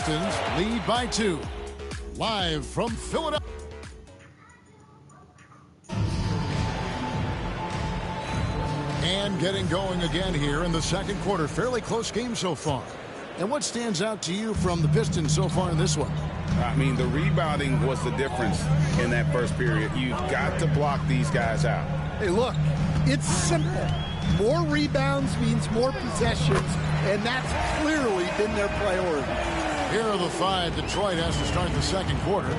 Pistons lead by 2. Live from Philadelphia. And getting going again here in the second quarter. Fairly close game so far. And what stands out to you from the Pistons so far in this one? I mean, the rebounding was the difference in that first period. You've got to block these guys out. Hey, look, it's simple. More rebounds means more possessions, and that's clearly been their priority. Here are the 5 Detroit has to start the second quarter.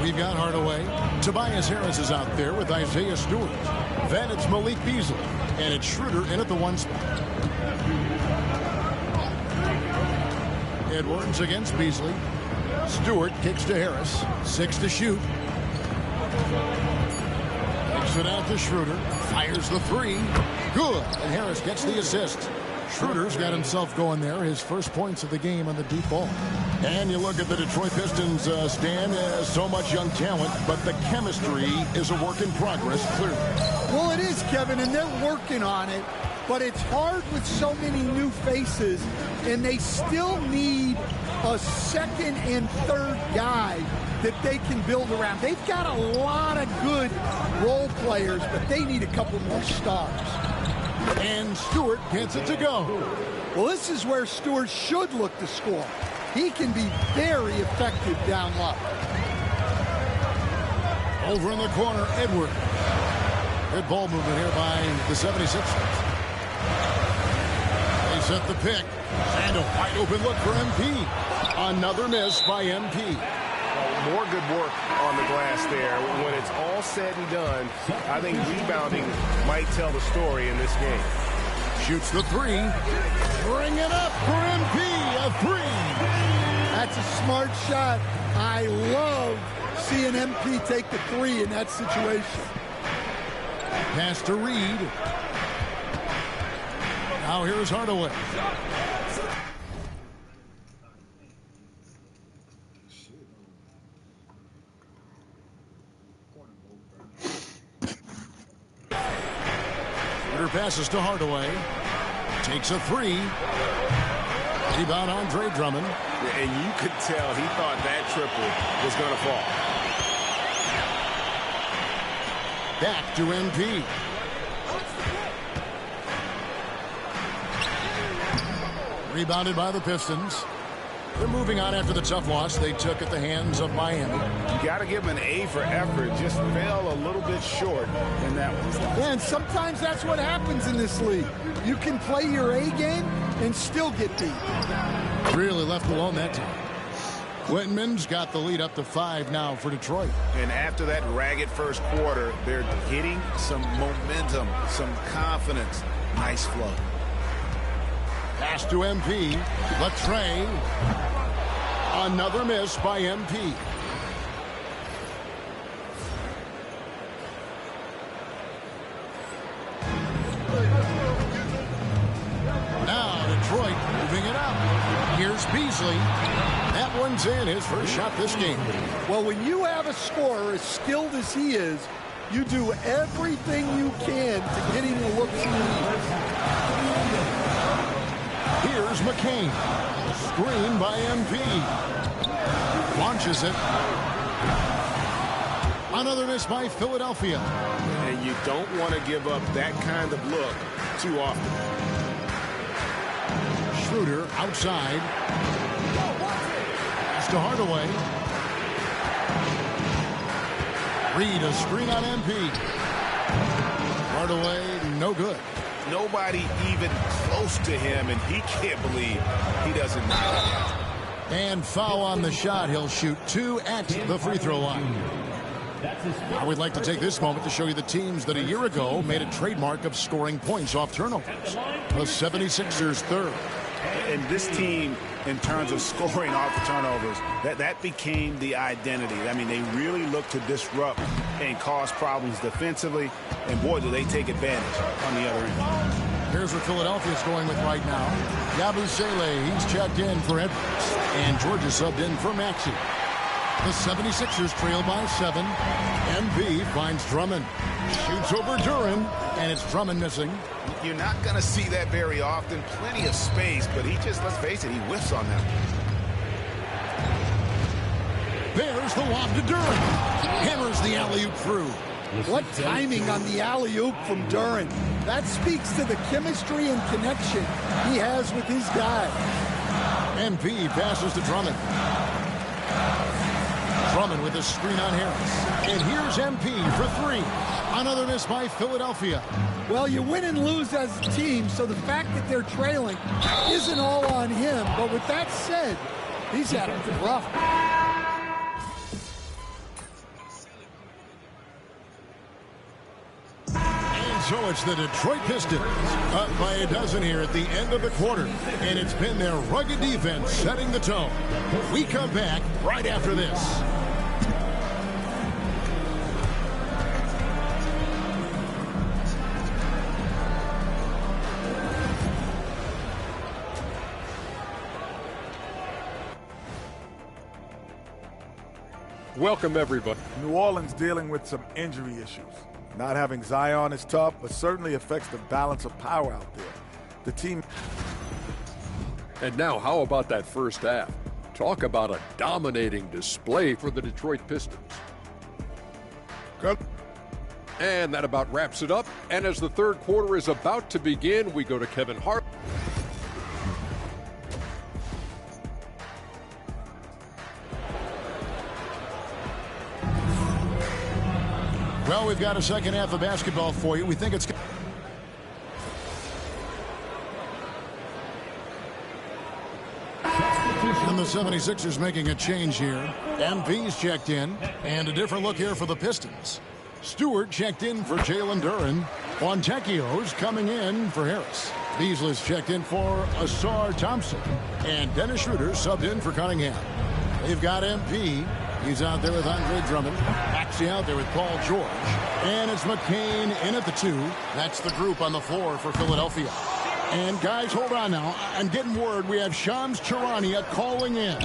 We've got Hardaway. Tobias Harris is out there with Isaiah Stewart. Then it's Malik Beasley. And it's Schroeder in at the 1 spot. Edwards against Beasley. Stewart kicks to Harris. 6 to shoot. Kicks it out to Schroeder. Fires the 3. Good. And Harris gets the assist. Schroeder's got himself going there. His first points of the game on the deep ball. And you look at the Detroit Pistons, Stan, so much young talent, but the chemistry is a work in progress, clearly. Well, it is, Kevin, and they're working on it. But it's hard with so many new faces, and they still need a second and third guy that they can build around. They've got a lot of good role players, but they need a couple more stars. And Stewart gets it to go. Well, this is where Stewart should look to score. He can be very effective down low. Over in the corner, Edwards. Good ball movement here by the 76ers. They set the pick. And a wide open look for MP. Another miss by MP. More good work on the glass there. When it's all said and done, I think rebounding might tell the story in this game. Shoots the 3. Bring it up for MP. A 3. That's a smart shot. I love seeing MP take the 3 in that situation. Pass to Reed. Now here's Hardaway. Passes to Hardaway. Takes a 3. Rebound Andre Drummond. And you could tell he thought that triple was going to fall. Back to MP. Rebounded by the Pistons. They're moving on after the tough loss they took at the hands of Miami. You got to give him an A for effort. Just fell a little bit short in that one. Yeah, and sometimes that's what happens in this league. You can play your A game and still get beat. Really left alone that time. Whitman's got the lead up to 5 now for Detroit. And after that ragged first quarter, they're getting some momentum, some confidence. Nice flow. Pass to MP. Latre. Another miss by MP. Now Detroit moving it up. Here's Beasley. That one's in, his first shot this game. Well, when you have a scorer as skilled as he is, you do everything you can to get him the looks he needs. Here's McCain. Screen by MP. Launches it. Another miss by Philadelphia. And you don't want to give up that kind of look too often. Schroeder outside. Pass to Hardaway. Reed, a screen on MP. Hardaway, no good. Nobody even close to him, and he can't believe he doesn't knock it down. And foul on the shot. He'll shoot 2 at the free throw line. I would like to take this moment to show you the teams that a year ago made a trademark of scoring points off turnovers. The 76ers third. And this team, in terms of scoring off the turnovers, that became the identity. I mean, they really look to disrupt and cause problems defensively. And boy, do they take advantage on the other end. Here's what Philadelphia's going with right now. Yabusele, he's checked in for Edwards. And Georgia subbed in for Maxey. The 76ers trail by 7. MP finds Drummond. Shoots over Duran, and it's Drummond missing. You're not going to see that very often. Plenty of space, but he just, let's face it, he whiffs on that. There's the lob to Duren. Hammers the alley-oop through. What timing on the alley-oop from Duren. That speaks to the chemistry and connection he has with his guy. MP passes to Drummond. Drummond with a screen on Harris. And here's MP for three. Another miss by Philadelphia. Well, you win and lose as a team, so the fact that they're trailing isn't all on him. But with that said, he's had it rough. And so it's the Detroit Pistons up by a dozen here at the end of the quarter. And it's been their rugged defense setting the tone. We come back right after this. Welcome, everybody. New Orleans dealing with some injury issues. Not having Zion is tough, but certainly affects the balance of power out there. The team. And now, how about that first half? Talk about a dominating display for the Detroit Pistons. Good. And that about wraps it up. And as the third quarter is about to begin, we go to Kevin Hart. Well, we've got a second half of basketball for you. We think it's... And the 76ers making a change here. MP's checked in. And a different look here for the Pistons. Stewart checked in for Jalen Duren. Fontecchio's coming in for Harris. Beasley's checked in for Ausar Thompson. And Dennis Schroeder subbed in for Cunningham. They've got MP. He's out there with Andre Drummond. Maxey out there with Paul George. And it's McCain in at the 2. That's the group on the floor for Philadelphia. And guys, hold on now. I'm getting word we have Shams Charania calling in.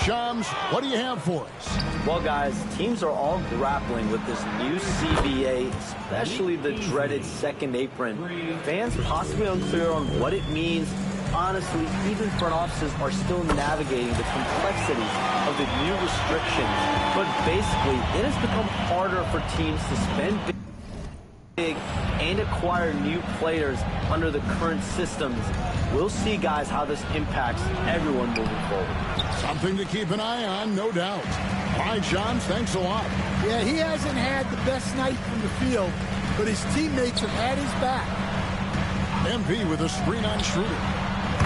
Shams, what do you have for us? Well, guys, teams are all grappling with this new CBA, especially the dreaded second apron. Fans possibly unclear on what it means. Honestly, even front offices are still navigating the complexities of the new restrictions. But basically, it has become harder for teams to spend big and acquire new players under the current systems. We'll see, guys, how this impacts everyone moving forward. Something to keep an eye on, no doubt. All right, Shams, thanks a lot. Yeah, he hasn't had the best night from the field, but his teammates have had his back. MP with a screen on Schroeder.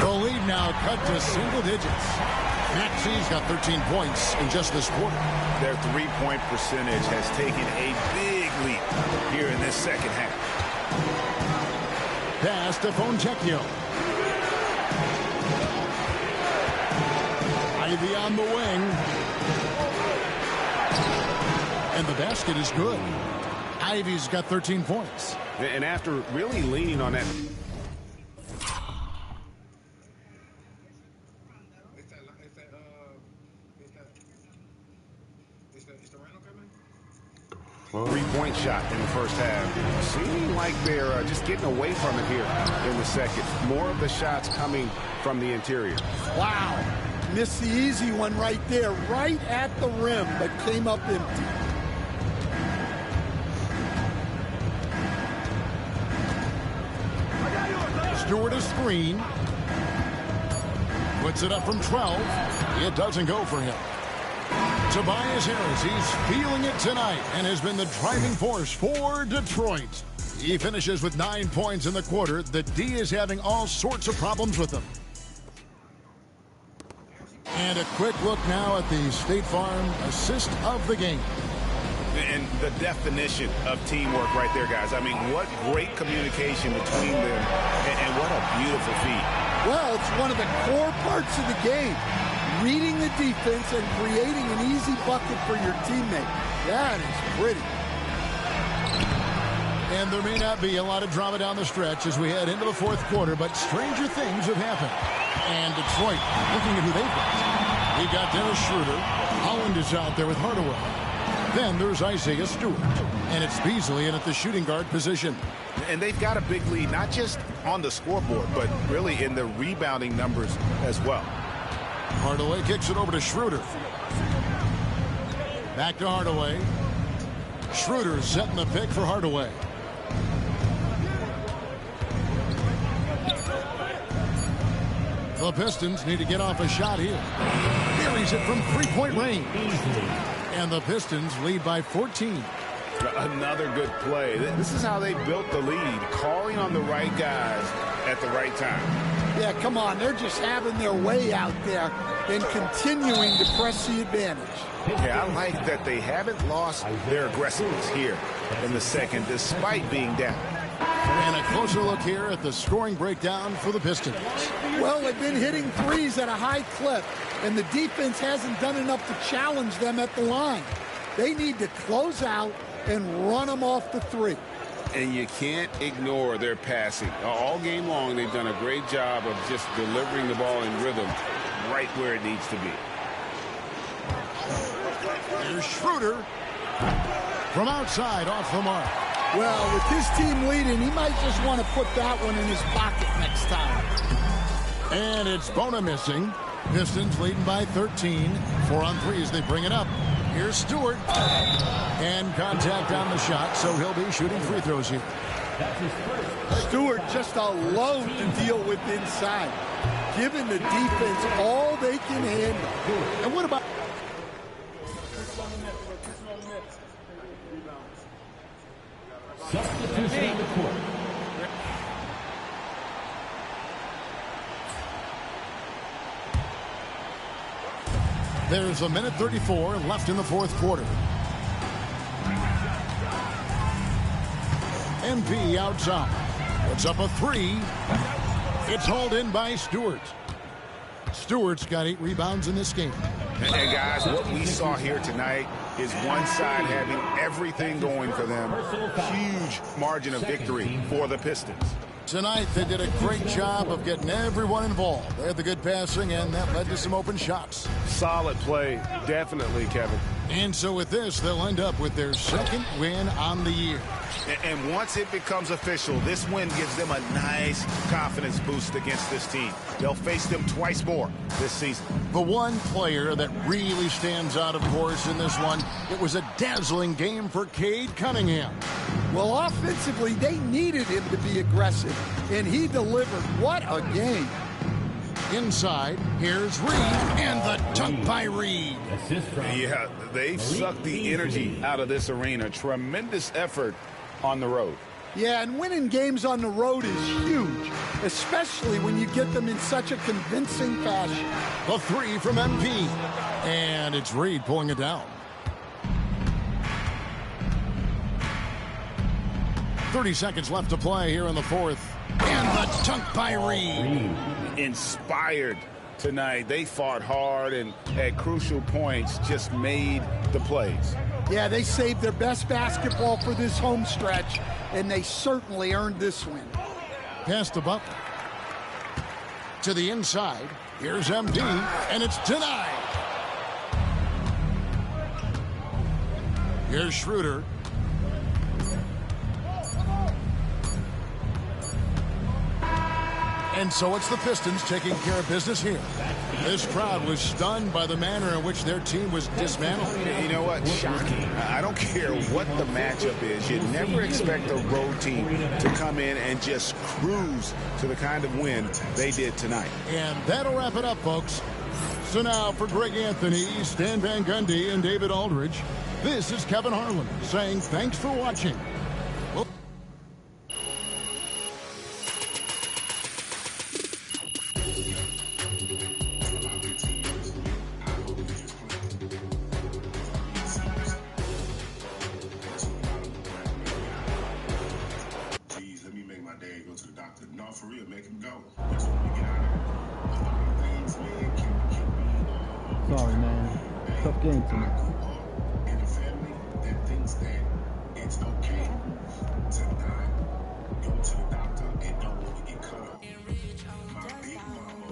The lead now cut to single digits. Maxey's got 13 points in just this quarter. Their three-point percentage has taken a big leap here in this second half. Pass to Fontecchio. Ivy on the wing. And the basket is good. Ivy's got 13 points. And after really leaning on that... three-point shot in the first half. Seeming like they're just getting away from it here in the second. More of the shots coming from the interior. Wow. Missed the easy one right there, right at the rim, but came up empty. Stewart a screen. Puts it up from 12. It doesn't go for him. Tobias Harris, he's feeling it tonight and has been the driving force for Detroit. He finishes with 9 points in the quarter. The D is having all sorts of problems with him. And a quick look now at the State Farm assist of the game. And the definition of teamwork right there, guys. I mean, what great communication between them, and what a beautiful feat. Well, it's one of the core parts of the game. Reading the defense and creating an easy bucket for your teammate. That is pretty. And there may not be a lot of drama down the stretch as we head into the fourth quarter, but stranger things have happened. And Detroit, looking at who they've got. We've got Dennis Schroeder. Holland is out there with Hardaway. Then there's Isaiah Stewart. And it's Beasley in at the shooting guard position. And they've got a big lead, not just on the scoreboard, but really in the rebounding numbers as well. Hardaway kicks it over to Schroeder. Back to Hardaway. Schroeder setting the pick for Hardaway. The Pistons need to get off a shot here. Buries it from three-point range. And the Pistons lead by 14. Another good play. This is how they built the lead, calling on the right guys at the right time. Yeah, come on. They're just having their way out there and continuing to press the advantage. Yeah, I like that they haven't lost their aggressiveness here in the second, despite being down. And a closer look here at the scoring breakdown for the Pistons. Well, they've been hitting threes at a high clip, and the defense hasn't done enough to challenge them at the line. They need to close out and run them off the three. And you can't ignore their passing. All game long, they've done a great job of just delivering the ball in rhythm right where it needs to be. Here's Schroeder from outside off the mark. Well, with his team leading, he might just want to put that one in his pocket next time. And it's Bona missing. Pistons leading by 13. 4 on 3 as they bring it up. Here's Stewart. And contact on the shot, so he'll be shooting free throws here. Stewart just a load to deal with inside, giving the defense all they can handle. And what about... Substitution on the court. There's a minute 34 left in the fourth quarter. MP outside. Puts up a three. It's hauled in by Stewart. Stewart's got 8 rebounds in this game. And guys, what we saw here tonight is one side having everything going for them. Huge margin of victory for the Pistons. Tonight, they did a great job of getting everyone involved. They had the good passing, and that led to some open shots. Solid play, definitely, Kevin. And so with this, they'll end up with their second win on the year. And once it becomes official, this win gives them a nice confidence boost against this team. They'll face them twice more this season. The one player that really stands out, of course, in this one, it was a dazzling game for Cade Cunningham. Well, offensively, they needed him to be aggressive, and he delivered. What a game. Inside, here's Reed, and the dunk by Reed. Yeah, they've sucked the energy out of this arena. Tremendous effort on the road. Yeah, and winning games on the road is huge, especially when you get them in such a convincing fashion. The three from MP, and it's Reed pulling it down. 30 seconds left to play here in the fourth. And the dunk by Reed. Inspired tonight. They fought hard and at crucial points just made the plays. Yeah, they saved their best basketball for this home stretch, and they certainly earned this win. Pass to Butler. To the inside. Here's MD, and it's denied. Here's Schroeder. And so it's the Pistons taking care of business here. This crowd was stunned by the manner in which their team was dismantled. You know what? Shocking. I don't care what the matchup is. You never expect a road team to come in and just cruise to the kind of win they did tonight. And that'll wrap it up, folks. So now for Greg Anthony, Stan Van Gundy, and David Aldridge, this is Kevin Harlan saying thanks for watching. For real, make him go. That's what we get out of things, man. Sorry, man. Tough game tonight. And a family that thinks that it's okay to not go to the doctor and don't want to get cut up. My big mama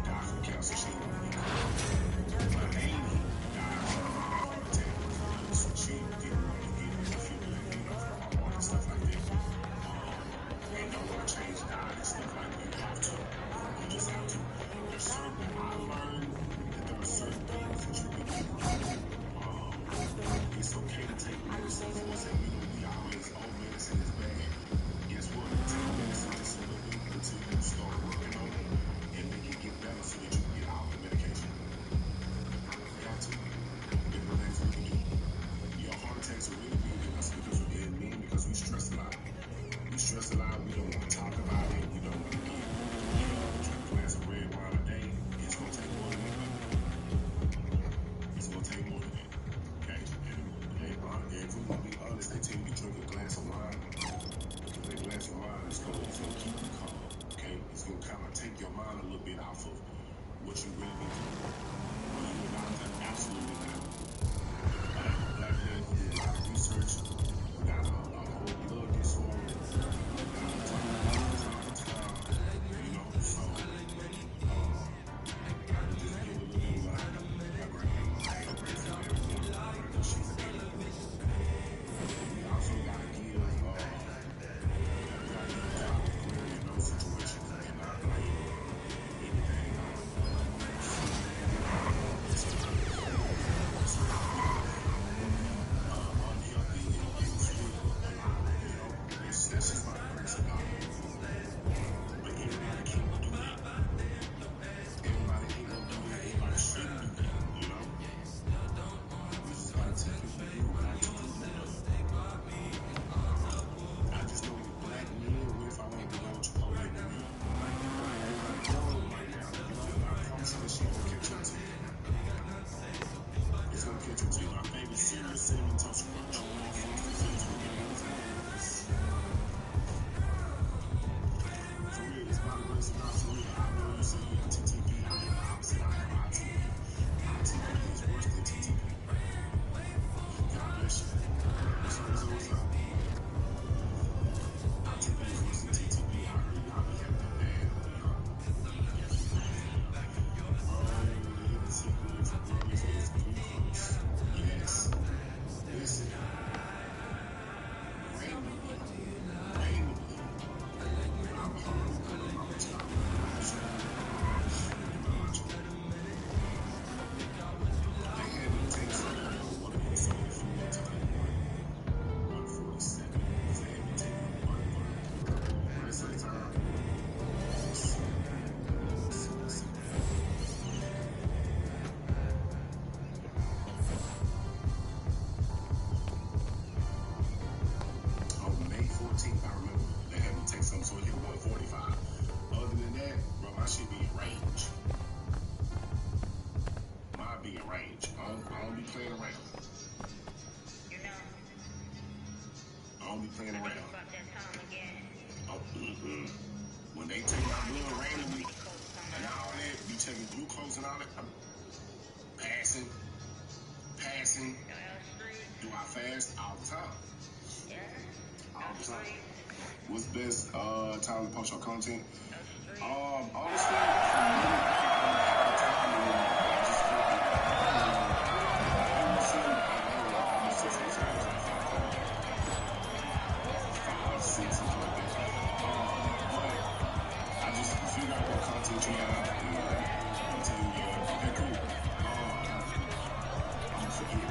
died from cancer. She didn't get cut up. My Amy died from a heart attack. So she didn't get a defibrillator, you know, from her heart and stuff like that. And don't want to change diet and stuff like that. You have to. You just have to. There's certain, I learned that there are certain things that you can do what you really need to do. Are you a doctor? Absolutely not. Black men who do a lot of research, who got a whole blood disorder, who got a ton of numbers all the time, you know, so I would just give a little bit of what I know. My grandma, I ain't grateful to everyone. She's 80. We also got to give in those situations and not blame anything on unhealthy and still alive, you know. That's just my grace of God. But everybody can't do that. Everybody ain't gonna do that. Everybody shouldn't do that, you know. We just gotta tell people to do what I do. I just know with black men, what if I want to go to Chipotle with me? I'm young right now, you know. I promise you this shit gonna catch up to you. It's gonna catch up to you. My favorite cereal, Cinnamon Toast Crunch. For real, it's my grace of God. For real, I know you say you're TTP. I am the opposite. I am ITP. ITP is worse than TTP. God bless you. So what's up? ITP is worse than TTP. I heard y'all be having a bad Yes. Listen. Randomly. I'm hungry. I'm tired. They had to take something. What did they say? Food time 147. They had to take one. Rest of the time. On May 14th, I remember they had to take something, so it hit 145. Other than that, bro, my shit be in range. Mine be in range. I don't be playing around. I don't be playing around. Oh, when they take my blood randomly and all that, be checking glucose and all that, I'm passing. Do I fast? All the time. All the time. What's best time to post your content? Honestly, I just figure out what content you have and tell you, okay, cool. I'm gonna forget.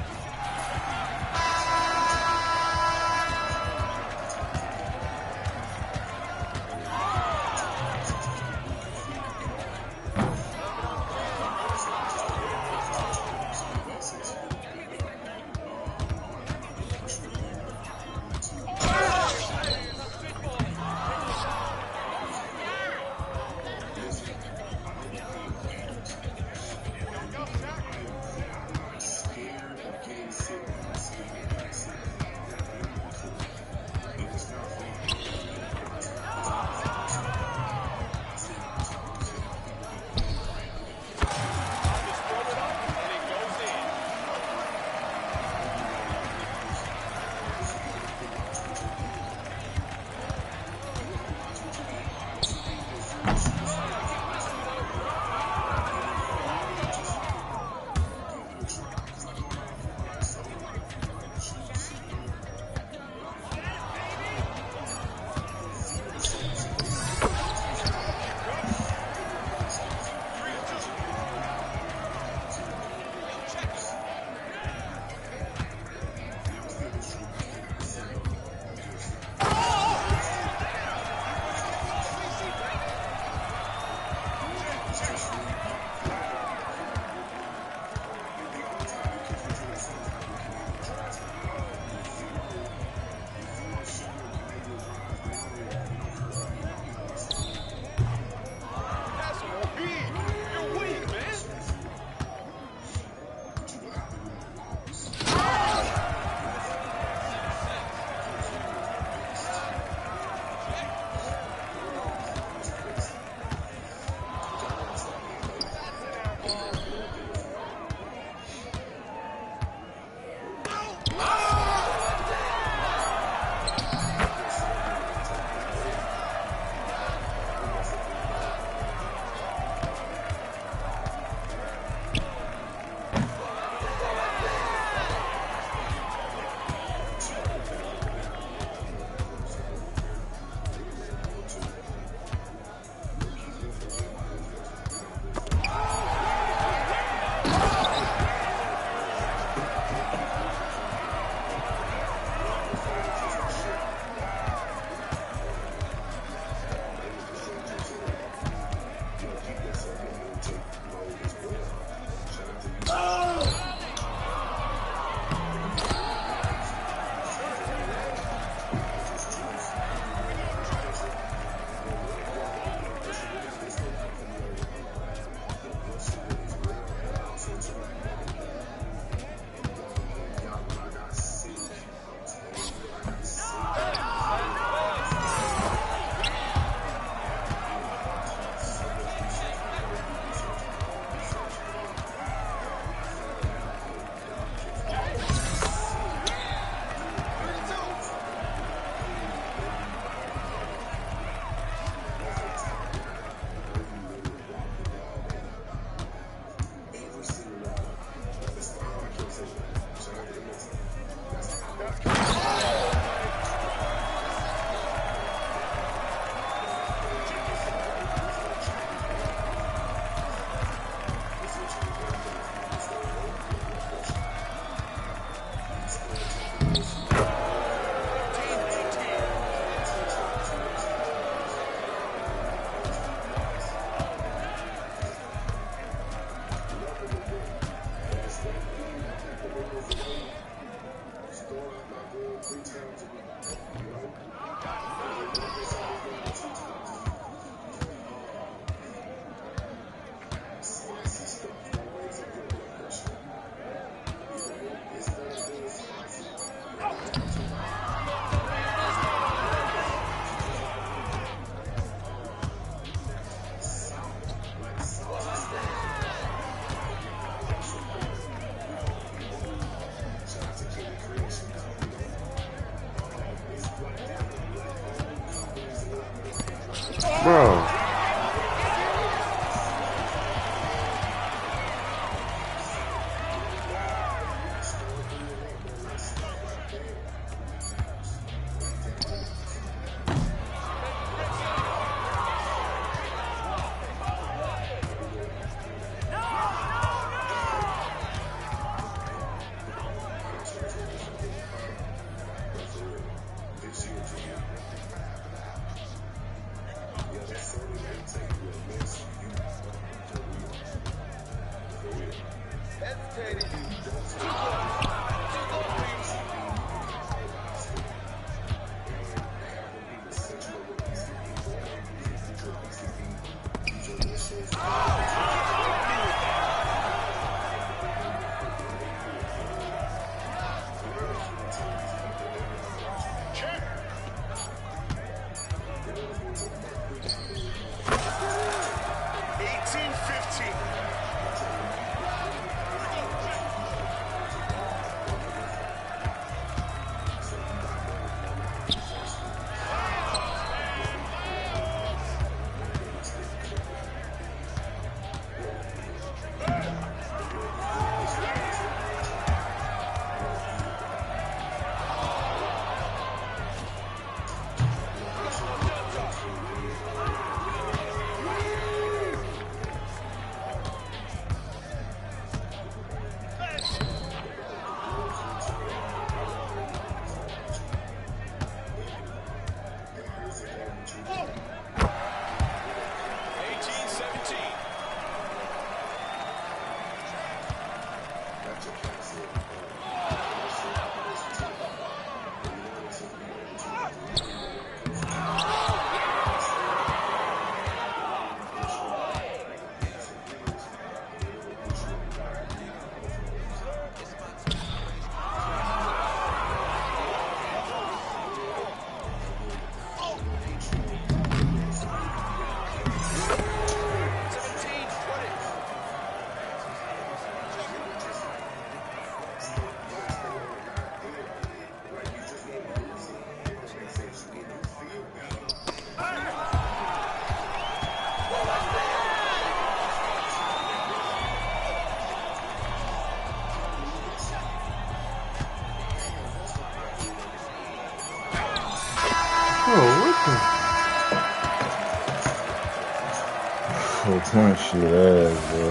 Point shit ass, bro.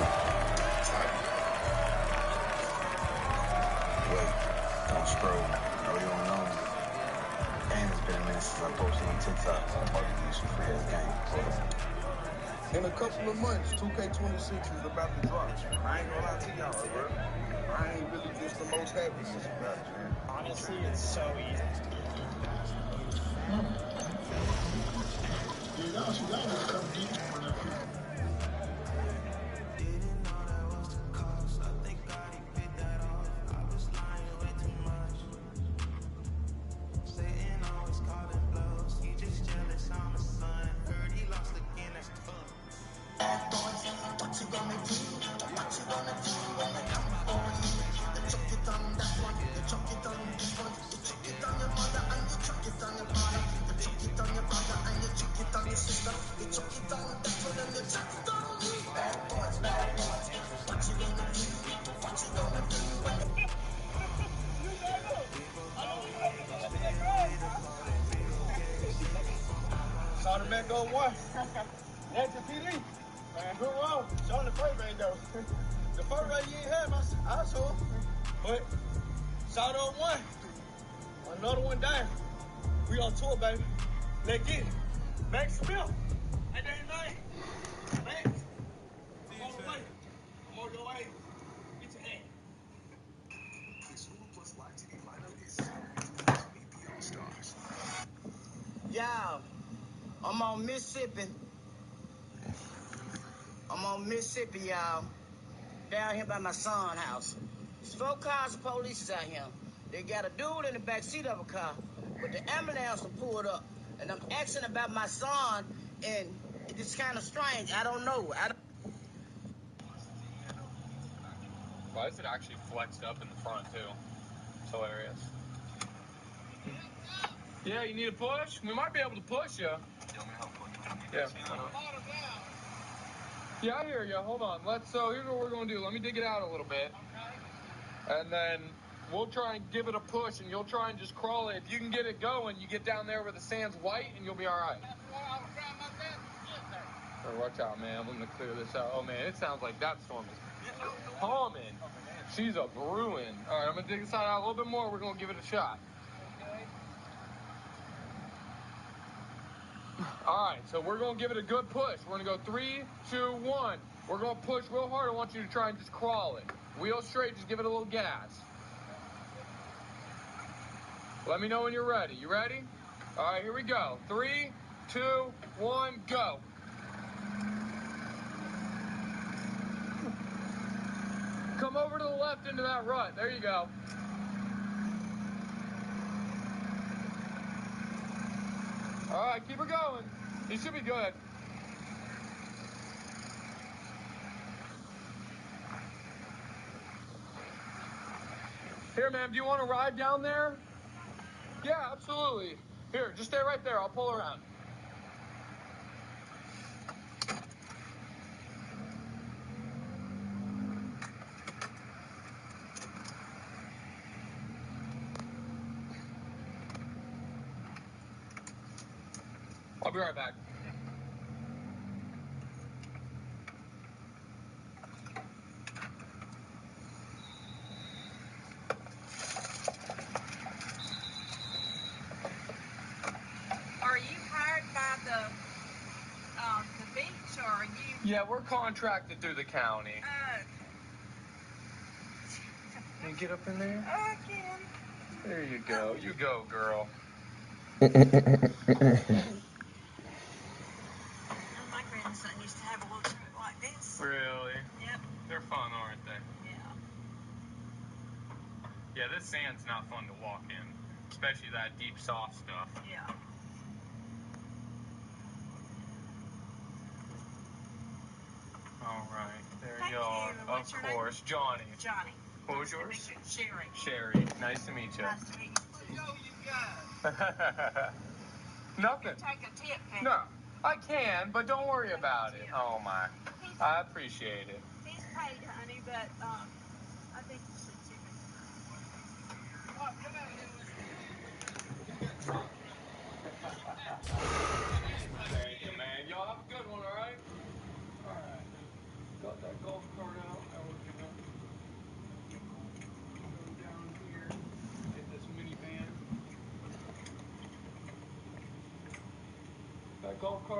Wait, don't scroll. No, you don't know. And it's been a minute since I posted on TikTok. So I'm about to use some free ass game. In a couple of months, 2K26 is about to drop. I ain't gonna lie to y'all, bro. I ain't really just the most happiest about it, man. Honestly, it's so easy. Saw the man go one. Next to PD. Man, good roll. Showing the first race though. The first race you ain't had, I saw. But saw the one. Another one down. We on tour, baby. Let's get it. Max Smith. Hey, that name. Max. I'm on the way. I'm on your way. Get your hand. Yeah, I'm on Mississippi. Y'all. Down here by my son's house. There's 4 cars of police out here. They got a dude in the back seat of a car, but the ambulance pulled up. And I'm asking about my son, and it's kind of strange. I don't know. Why is it actually flexed up in the front, too? It's hilarious. Yeah, you need a push? We might be able to push you. Yeah. Yeah, I hear you. Hold on. So here's what we're going to do. Let me dig it out a little bit. And then we'll try and give it a push, and you'll try and just crawl it. If you can get it going, you get down there where the sand's white, and you'll be all right. Watch out, man. I'm going to clear this out. Oh, man, it sounds like that storm is humming. She's a brewing. All right, I'm going to dig this side out a little bit more. We're going to give it a shot. All right, so we're going to give it a good push. We're going to go 3, 2, 1. We're going to push real hard. I want you to try and just crawl it. Wheel straight, just give it a little gas. Let me know when you're ready. You ready? All right, here we go. 3, 2, 1, go. Come over to the left into that rut. There you go. All right, keep her going. You should be good. Here, ma'am, do you want to ride down there? Yeah, absolutely. Here, just stay right there. I'll pull around. I'll be right back. Are you hired by the beach, or are you? Yeah, we're contracted through the county. Can you get up in there? Oh, I can. There you go. You go, girl. My grandson used to have a little truck like this. Really? Yep. They're fun, aren't they? Yeah. Yeah, this sand's not fun to walk in, especially that deep, soft stuff. Yeah. All right, there Thank you are. you. What's Of your course, Johnny. Johnny. What was Nice to yours? meet you. Sherry. Sherry. Nice to meet you. Nice to meet you. Yo, you guys. Nothing. Take a tip, can No, I can, but don't worry about it. Oh my, I appreciate it. He's paid, honey, but I think you should tip him. Oh, come out here. Thank you, man. Y'all have a good one, all right? All right. Got that golf cart out. Now we're gonna go down here, get this minivan. That golf cart.